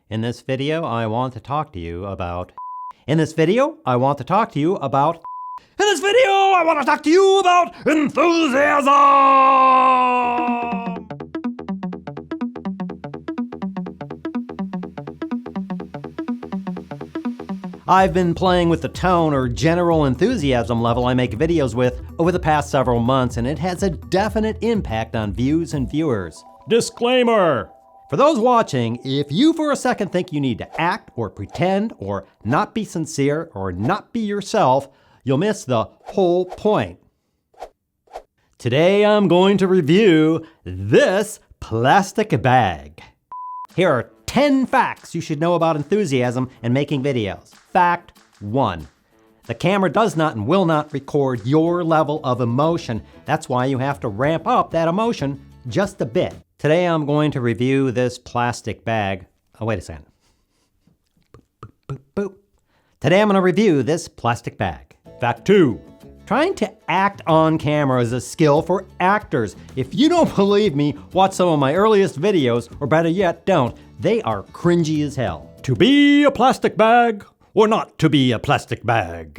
In this video, I want to talk to you about... In this video, I want to talk to you about... In this video, I want to talk to you about enthusiasm! I've been playing with the tone or general enthusiasm level I make videos with over the past several months, and it has a definite impact on views and viewers. Disclaimer! For those watching, if you for a second think you need to act or pretend or not be sincere or not be yourself, you'll miss the whole point. Today I'm going to review this plastic bag. Here are 10 facts you should know about enthusiasm and making videos. Fact 1. The camera does not and will not record your level of emotion. That's why you have to ramp up that emotion just a bit. Today I'm going to review this plastic bag. Oh, wait a second. Boop, boop, boop. Today I'm going to review this plastic bag. Fact 2. Trying to act on camera is a skill for actors. If you don't believe me, watch some of my earliest videos, or better yet, don't. They are cringy as hell. To be a plastic bag or not to be a plastic bag.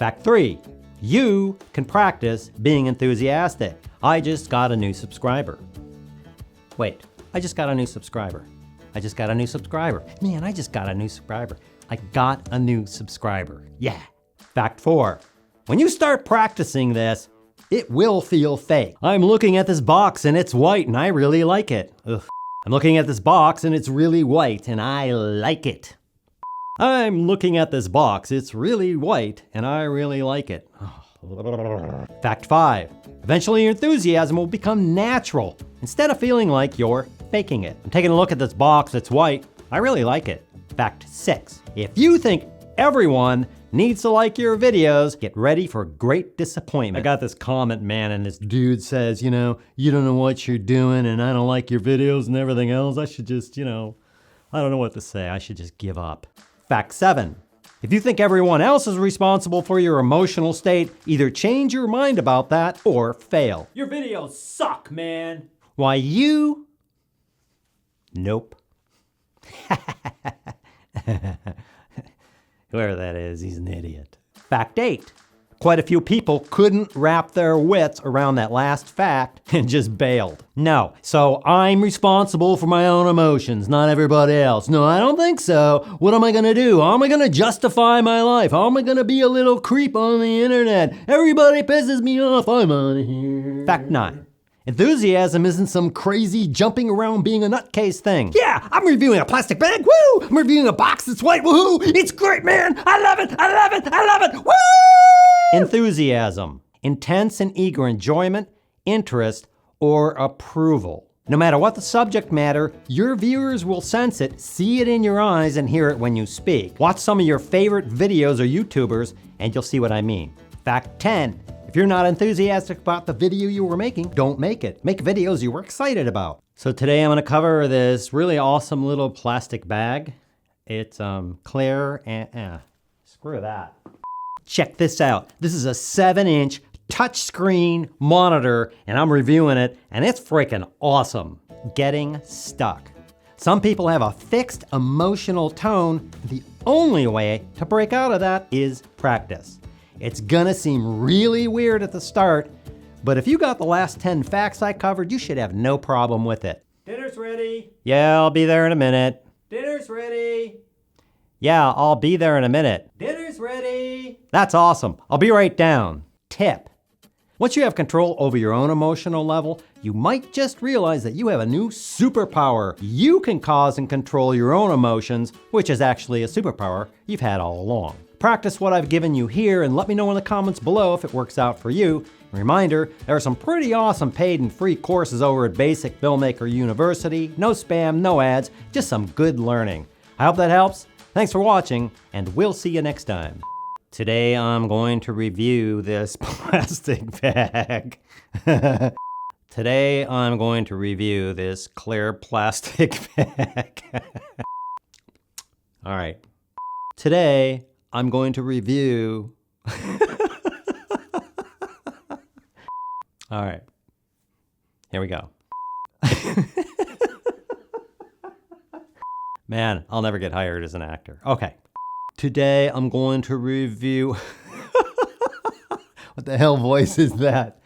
Fact 3. You can practice being enthusiastic. I just got a new subscriber. Wait, I just got a new subscriber. I just got a new subscriber. Man, I just got a new subscriber. I got a new subscriber. Yeah. Fact 4. When you start practicing this, it will feel fake. I'm looking at this box and it's white and I really like it. Ugh. I'm looking at this box and it's really white and I like it. I'm looking at this box, it's really white and I really like it. Fact 5. Eventually your enthusiasm will become natural instead of feeling like you're faking it. I'm taking a look at this box, it's white. I really like it. Fact 6. If you think everyone needs to like your videos, get ready for great disappointment. I got this comment, man, and this dude says, you don't know what you're doing and I don't like your videos and everything else. I should just, I don't know what to say. I should just give up. Fact 7. If you think everyone else is responsible for your emotional state, either change your mind about that or fail. Your videos suck, man. Why you? Nope. Whoever that is, he's an idiot. Fact 8. Quite a few people couldn't wrap their wits around that last fact and just bailed. No, so I'm responsible for my own emotions, not everybody else. No, I don't think so. What am I gonna do? How am I gonna justify my life? How am I gonna be a little creep on the internet? Everybody pisses me off, I'm out of here. Fact 9. Enthusiasm isn't some crazy jumping around being a nutcase thing. Yeah, I'm reviewing a plastic bag, woo! I'm reviewing a box that's white, woohoo! It's great, man! I love it, I love it, I love it, woo! Enthusiasm. Intense and eager enjoyment, interest, or approval. No matter what the subject matter, your viewers will sense it, see it in your eyes, and hear it when you speak. Watch some of your favorite videos or YouTubers, and you'll see what I mean. Fact 10. If you're not enthusiastic about the video you were making, don't make it. Make videos you were excited about. So today I'm gonna cover this really awesome little plastic bag. It's clear and, screw that. Check this out. This is a 7-inch touchscreen monitor and I'm reviewing it and it's freaking awesome. Getting stuck. Some people have a fixed emotional tone. The only way to break out of that is practice. It's gonna seem really weird at the start, but if you got the last 10 facts I covered, you should have no problem with it. Dinner's ready. Yeah, I'll be there in a minute. Dinner's ready. Yeah, I'll be there in a minute. Dinner's ready. That's awesome. I'll be right down. Tip. Once you have control over your own emotional level, you might just realize that you have a new superpower. You can cause and control your own emotions, which is actually a superpower you've had all along. Practice what I've given you here and let me know in the comments below if it works out for you. Reminder, there are some pretty awesome paid and free courses over at Basic Filmmaker University. No spam, no ads, just some good learning. I hope that helps. Thanks for watching, and we'll see you next time. Today I'm going to review this plastic bag. Today I'm going to review this clear plastic bag. All right. Today I'm going to review... All right. Here we go. Man, I'll never get hired as an actor. Okay. Today I'm going to review... What the hell voice is that?